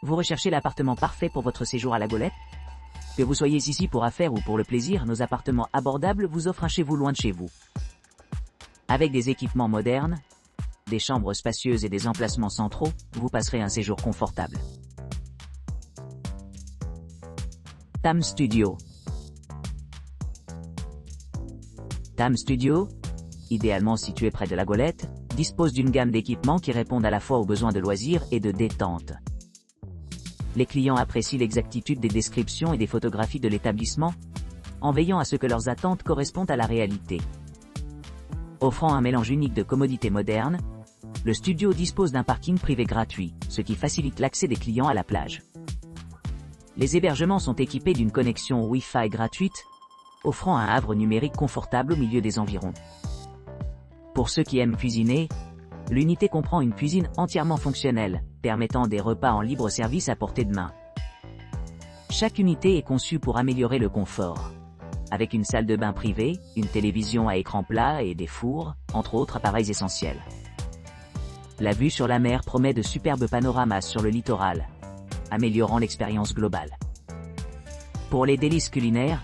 Vous recherchez l'appartement parfait pour votre séjour à la Golette? Que vous soyez ici pour affaires ou pour le plaisir, nos appartements abordables vous offrent un chez vous loin de chez vous. Avec des équipements modernes, des chambres spacieuses et des emplacements centraux, vous passerez un séjour confortable. Tam Studio. Tam Studio, idéalement situé près de la Golette, dispose d'une gamme d'équipements qui répondent à la fois aux besoins de loisirs et de détente. Les clients apprécient l'exactitude des descriptions et des photographies de l'établissement, en veillant à ce que leurs attentes correspondent à la réalité. Offrant un mélange unique de commodités modernes, le studio dispose d'un parking privé gratuit, ce qui facilite l'accès des clients à la plage. Les hébergements sont équipés d'une connexion Wi-Fi gratuite, offrant un havre numérique confortable au milieu des environs. Pour ceux qui aiment cuisiner, l'unité comprend une cuisine entièrement fonctionnelle, permettant des repas en libre service à portée de main. Chaque unité est conçue pour améliorer le confort, avec une salle de bain privée, une télévision à écran plat et des fours, entre autres appareils essentiels. La vue sur la mer promet de superbes panoramas sur le littoral, améliorant l'expérience globale. Pour les délices culinaires,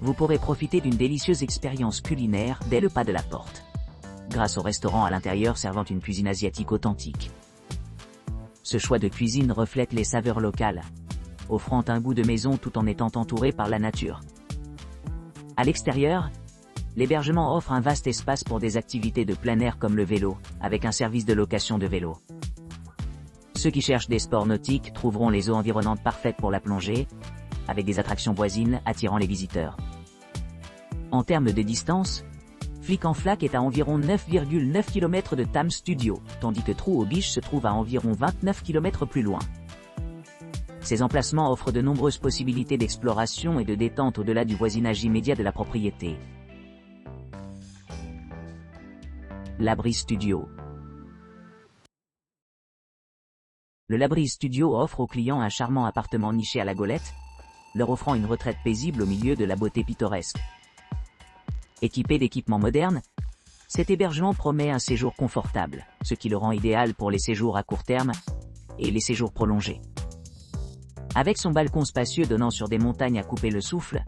vous pourrez profiter d'une délicieuse expérience culinaire dès le pas de la porte, grâce au restaurant à l'intérieur servant une cuisine asiatique authentique. Ce choix de cuisine reflète les saveurs locales, offrant un goût de maison tout en étant entouré par la nature. À l'extérieur, l'hébergement offre un vaste espace pour des activités de plein air comme le vélo, avec un service de location de vélo. Ceux qui cherchent des sports nautiques trouveront les eaux environnantes parfaites pour la plongée, avec des attractions voisines attirant les visiteurs. En termes de distance, Flic en Flac est à environ 9,9 km de Tam Studio, tandis que Trou aux Biches se trouve à environ 29 km plus loin. Ces emplacements offrent de nombreuses possibilités d'exploration et de détente au-delà du voisinage immédiat de la propriété. L'Abri Studio. Le L'Abri Studio offre aux clients un charmant appartement niché à la Golette, leur offrant une retraite paisible au milieu de la beauté pittoresque. Équipé d'équipements modernes, cet hébergement promet un séjour confortable, ce qui le rend idéal pour les séjours à court terme et les séjours prolongés. Avec son balcon spacieux donnant sur des montagnes à couper le souffle,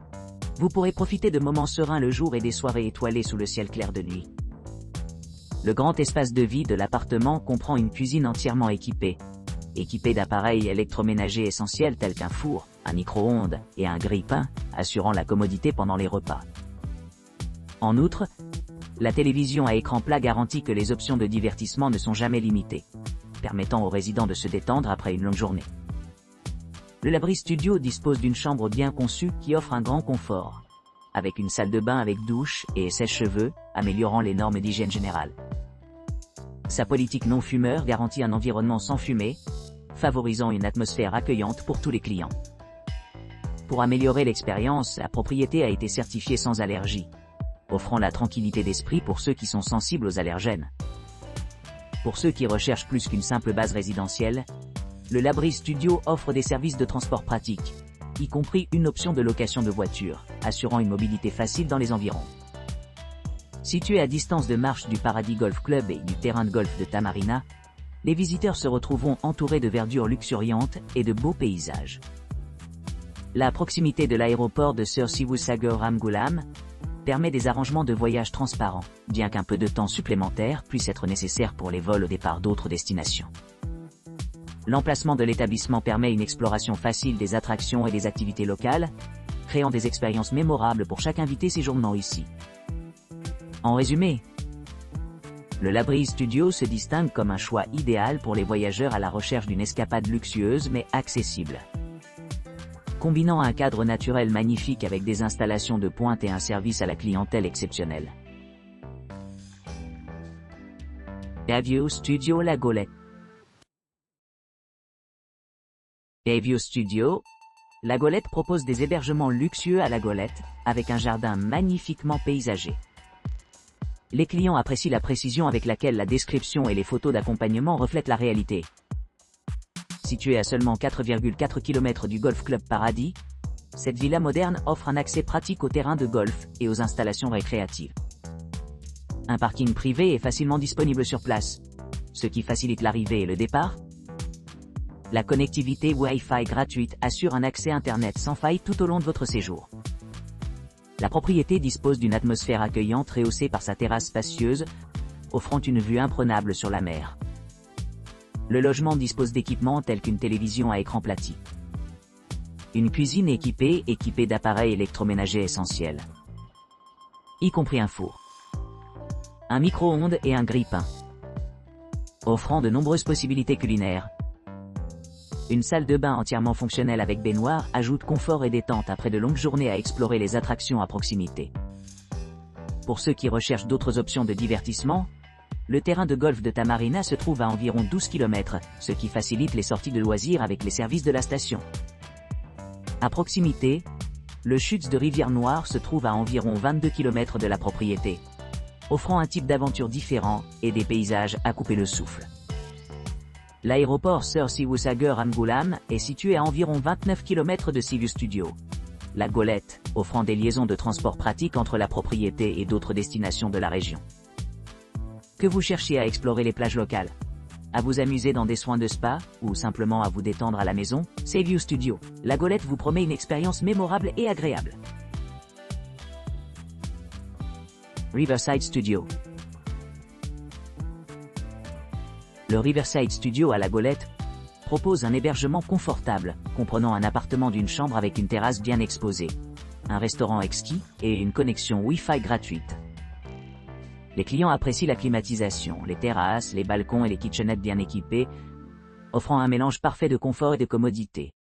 vous pourrez profiter de moments sereins le jour et des soirées étoilées sous le ciel clair de nuit. Le grand espace de vie de l'appartement comprend une cuisine entièrement équipée d'appareils électroménagers essentiels tels qu'un four, un micro-ondes et un grille-pain, assurant la commodité pendant les repas. En outre, la télévision à écran plat garantit que les options de divertissement ne sont jamais limitées, permettant aux résidents de se détendre après une longue journée. Le L'Abri Studio dispose d'une chambre bien conçue qui offre un grand confort, avec une salle de bain avec douche et sèche-cheveux, améliorant les normes d'hygiène générale. Sa politique non-fumeur garantit un environnement sans fumée, favorisant une atmosphère accueillante pour tous les clients. Pour améliorer l'expérience, la propriété a été certifiée sans allergie, offrant la tranquillité d'esprit pour ceux qui sont sensibles aux allergènes. Pour ceux qui recherchent plus qu'une simple base résidentielle, le L'Abri Studio offre des services de transport pratiques, y compris une option de location de voiture, assurant une mobilité facile dans les environs. Situé à distance de marche du Paradis Golf Club et du terrain de golf de Tamarina, les visiteurs se retrouveront entourés de verdure luxuriante et de beaux paysages. La proximité de l'aéroport de Sir Sivusagar Ramgoolam permet des arrangements de voyage transparents, bien qu'un peu de temps supplémentaire puisse être nécessaire pour les vols au départ d'autres destinations. L'emplacement de l'établissement permet une exploration facile des attractions et des activités locales, créant des expériences mémorables pour chaque invité séjournant ici. En résumé, le L'Abri Studio se distingue comme un choix idéal pour les voyageurs à la recherche d'une escapade luxueuse mais accessible. Combinant un cadre naturel magnifique avec des installations de pointe et un service à la clientèle exceptionnel. Bayview Studio La Golette. Bayview Studio, La Golette propose des hébergements luxueux à la Golette, avec un jardin magnifiquement paysagé. Les clients apprécient la précision avec laquelle la description et les photos d'accompagnement reflètent la réalité. Située à seulement 4,4 km du Golf Club Paradis, cette villa moderne offre un accès pratique aux terrains de golf et aux installations récréatives. Un parking privé est facilement disponible sur place, ce qui facilite l'arrivée et le départ. La connectivité Wi-Fi gratuite assure un accès Internet sans faille tout au long de votre séjour. La propriété dispose d'une atmosphère accueillante rehaussée par sa terrasse spacieuse, offrant une vue imprenable sur la mer. Le logement dispose d'équipements tels qu'une télévision à écran plati. Une cuisine équipée d'appareils électroménagers essentiels, y compris un four, un micro-ondes et un grille-pain, offrant de nombreuses possibilités culinaires. Une salle de bain entièrement fonctionnelle avec baignoire ajoute confort et détente après de longues journées à explorer les attractions à proximité. Pour ceux qui recherchent d'autres options de divertissement, le terrain de golf de Tamarina se trouve à environ 12 km, ce qui facilite les sorties de loisirs avec les services de la station. À proximité, le Chutes de Rivière-Noire se trouve à environ 22 km de la propriété, offrant un type d'aventure différent et des paysages à couper le souffle. L'aéroport Sir Sivusagar Ramgoolam est situé à environ 29 km de Cebu Studio, la Golette, offrant des liaisons de transport pratiques entre la propriété et d'autres destinations de la région. Que vous cherchiez à explorer les plages locales, à vous amuser dans des soins de spa, ou simplement à vous détendre à la maison, Cebu Studio, la Golette vous promet une expérience mémorable et agréable. Riverside Studio. Le Riverside Studio à la Golette propose un hébergement confortable, comprenant un appartement d'une chambre avec une terrasse bien exposée, un restaurant exquis et une connexion Wi-Fi gratuite. Les clients apprécient la climatisation, les terrasses, les balcons et les kitchenettes bien équipées, offrant un mélange parfait de confort et de commodité.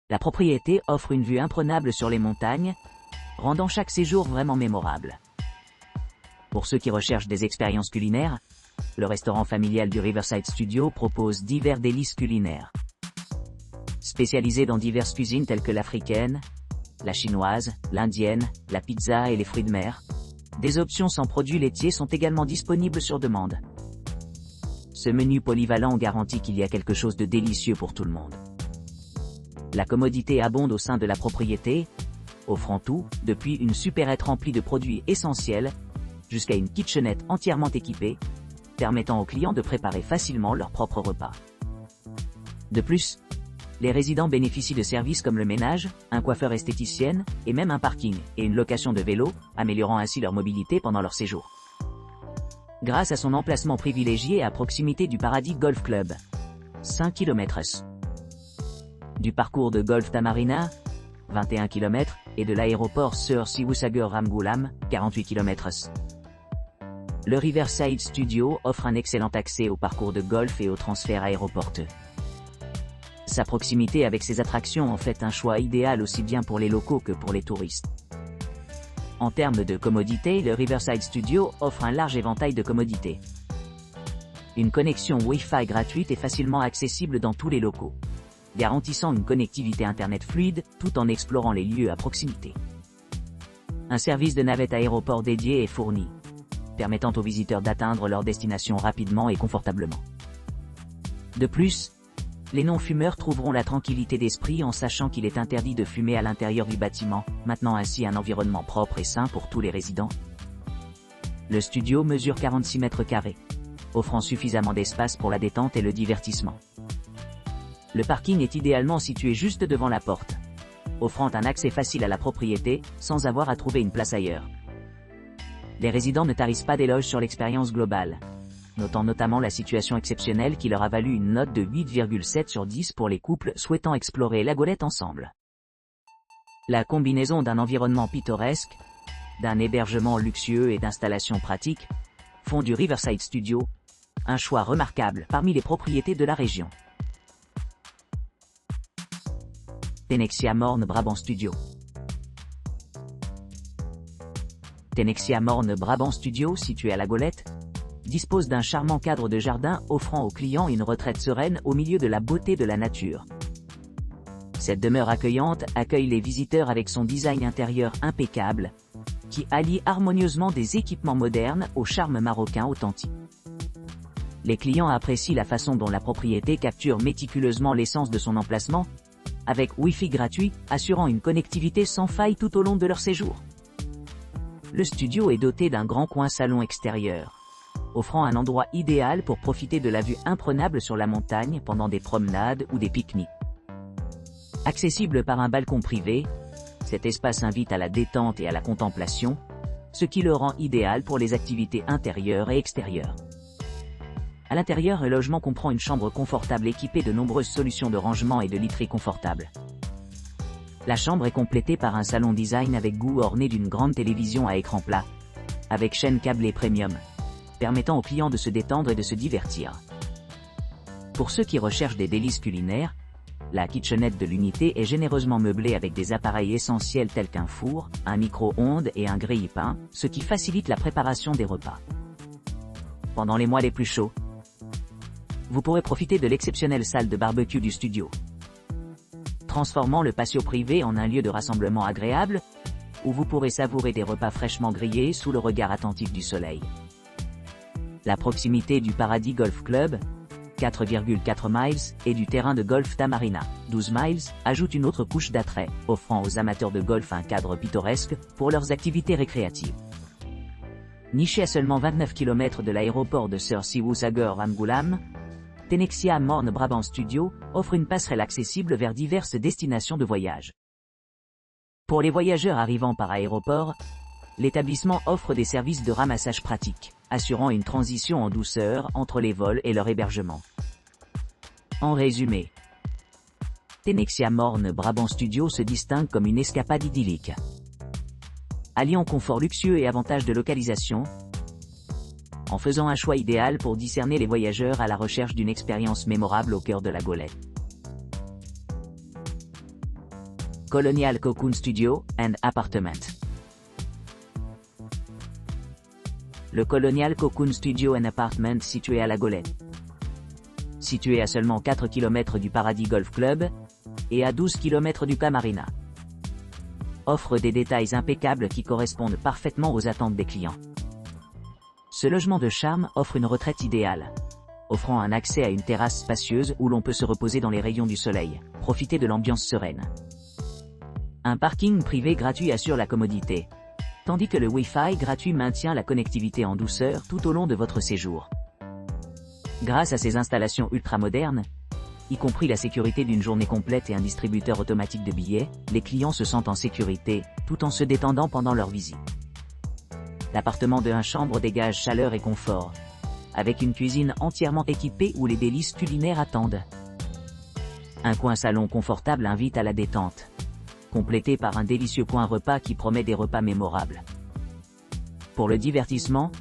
La propriété offre une vue imprenable sur les montagnes, rendant chaque séjour vraiment mémorable. Pour ceux qui recherchent des expériences culinaires, le restaurant familial du Riverside Studio propose divers délices culinaires. Spécialisé dans diverses cuisines telles que l'africaine, la chinoise, l'indienne, la pizza et les fruits de mer, des options sans produits laitiers sont également disponibles sur demande. Ce menu polyvalent garantit qu'il y a quelque chose de délicieux pour tout le monde. La commodité abonde au sein de la propriété, offrant tout, depuis une supérette remplie de produits essentiels, jusqu'à une kitchenette entièrement équipée, permettant aux clients de préparer facilement leur propre repas. De plus, les résidents bénéficient de services comme le ménage, un coiffeur esthéticienne, et même un parking et une location de vélos, améliorant ainsi leur mobilité pendant leur séjour. Grâce à son emplacement privilégié à proximité du Paradis Golf Club, 5 km/s, du parcours de golf Tamarina, 21 km, et de l'aéroport Sir Sivusagar Ramgoolam, 48 km/s. Le Riverside Studio offre un excellent accès au parcours de golf et au transfert aéroporteux. Sa proximité avec ses attractions en fait un choix idéal aussi bien pour les locaux que pour les touristes. En termes de commodité, le Riverside Studio offre un large éventail de commodités. Une connexion Wi-Fi gratuite est facilement accessible dans tous les locaux, garantissant une connectivité Internet fluide tout en explorant les lieux à proximité. Un service de navette aéroport dédié est fourni, permettant aux visiteurs d'atteindre leur destination rapidement et confortablement. De plus, les non-fumeurs trouveront la tranquillité d'esprit en sachant qu'il est interdit de fumer à l'intérieur du bâtiment, maintenant ainsi un environnement propre et sain pour tous les résidents. Le studio mesure 46 mètres carrés, offrant suffisamment d'espace pour la détente et le divertissement. Le parking est idéalement situé juste devant la porte, offrant un accès facile à la propriété, sans avoir à trouver une place ailleurs. Les résidents ne tarissent pas d'éloges sur l'expérience globale, notant notamment la situation exceptionnelle qui leur a valu une note de 8,7 sur 10 pour les couples souhaitant explorer la Golette ensemble. La combinaison d'un environnement pittoresque, d'un hébergement luxueux et d'installations pratiques, font du Riverside Studio un choix remarquable parmi les propriétés de la région. Tennexia Morne Brabant Studio. Tennexia Morne Brabant Studio, situé à la Golette, dispose d'un charmant cadre de jardin offrant aux clients une retraite sereine au milieu de la beauté de la nature. Cette demeure accueillante accueille les visiteurs avec son design intérieur impeccable, qui allie harmonieusement des équipements modernes au charme marocain authentique. Les clients apprécient la façon dont la propriété capture méticuleusement l'essence de son emplacement, avec Wi-Fi gratuit, assurant une connectivité sans faille tout au long de leur séjour. Le studio est doté d'un grand coin salon extérieur, offrant un endroit idéal pour profiter de la vue imprenable sur la montagne pendant des promenades ou des pique-niques. Accessible par un balcon privé, cet espace invite à la détente et à la contemplation, ce qui le rend idéal pour les activités intérieures et extérieures. À l'intérieur, le logement comprend une chambre confortable équipée de nombreuses solutions de rangement et de literie confortables. La chambre est complétée par un salon design avec goût orné d'une grande télévision à écran plat, avec chaîne câblée premium, permettant aux clients de se détendre et de se divertir. Pour ceux qui recherchent des délices culinaires, la kitchenette de l'unité est généreusement meublée avec des appareils essentiels tels qu'un four, un micro-ondes et un grille-pain, ce qui facilite la préparation des repas. Pendant les mois les plus chauds, vous pourrez profiter de l'exceptionnelle salle de barbecue du studio, transformant le patio privé en un lieu de rassemblement agréable, où vous pourrez savourer des repas fraîchement grillés sous le regard attentif du soleil. La proximité du Paradis Golf Club, 4,4 miles, et du terrain de golf Tamarina, 12 miles, ajoute une autre couche d'attrait, offrant aux amateurs de golf un cadre pittoresque pour leurs activités récréatives. Niché à seulement 29 km de l'aéroport de Sir Siwu Sagar Ramgoolam, Tennexia Morne Brabant Studio offre une passerelle accessible vers diverses destinations de voyage. Pour les voyageurs arrivant par aéroport, l'établissement offre des services de ramassage pratiques, assurant une transition en douceur entre les vols et leur hébergement. En résumé, Tennexia Morne Brabant Studio se distingue comme une escapade idyllique. Alliant confort luxueux et avantages de localisation, en faisant un choix idéal pour discerner les voyageurs à la recherche d'une expérience mémorable au cœur de la Golette. Colonial Cocoon Studio and Apartment. Le Colonial Cocoon Studio and Apartment situé à la Golette. Situé à seulement 4 km du Paradis Golf Club, et à 12 km du Tamarina. Offre des détails impeccables qui correspondent parfaitement aux attentes des clients. Ce logement de charme offre une retraite idéale, offrant un accès à une terrasse spacieuse où l'on peut se reposer dans les rayons du soleil, profiter de l'ambiance sereine. Un parking privé gratuit assure la commodité, tandis que le Wi-Fi gratuit maintient la connectivité en douceur tout au long de votre séjour. Grâce à ces installations ultramodernes, y compris la sécurité d'une journée complète et un distributeur automatique de billets, les clients se sentent en sécurité, tout en se détendant pendant leur visite. L'appartement de 1 chambre dégage chaleur et confort, avec une cuisine entièrement équipée où les délices culinaires attendent. Un coin salon confortable invite à la détente, complété par un délicieux coin repas qui promet des repas mémorables. Pour le divertissement,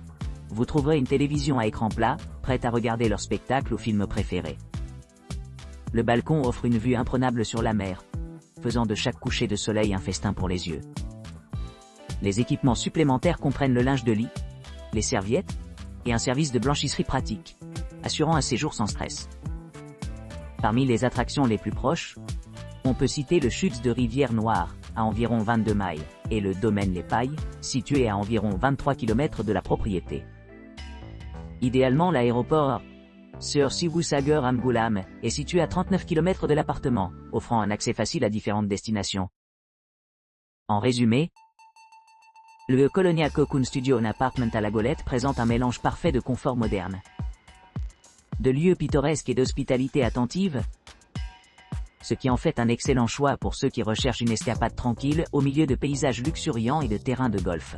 vous trouverez une télévision à écran plat, prête à regarder leur spectacle ou film préféré. Le balcon offre une vue imprenable sur la mer, faisant de chaque coucher de soleil un festin pour les yeux. Les équipements supplémentaires comprennent le linge de lit, les serviettes, et un service de blanchisserie pratique, assurant un séjour sans stress. Parmi les attractions les plus proches, on peut citer le Chutes de Rivière Noire, à environ 22 miles, et le Domaine Les Pailles, situé à environ 23 km de la propriété. Idéalement, l'aéroport Sir Siwu Sagar Ramgoolam est situé à 39 km de l'appartement, offrant un accès facile à différentes destinations. En résumé, le Colonial Cocoon Studio and Apartment à la Golette présente un mélange parfait de confort moderne, de lieux pittoresques et d'hospitalité attentive, ce qui en fait un excellent choix pour ceux qui recherchent une escapade tranquille au milieu de paysages luxuriants et de terrains de golf.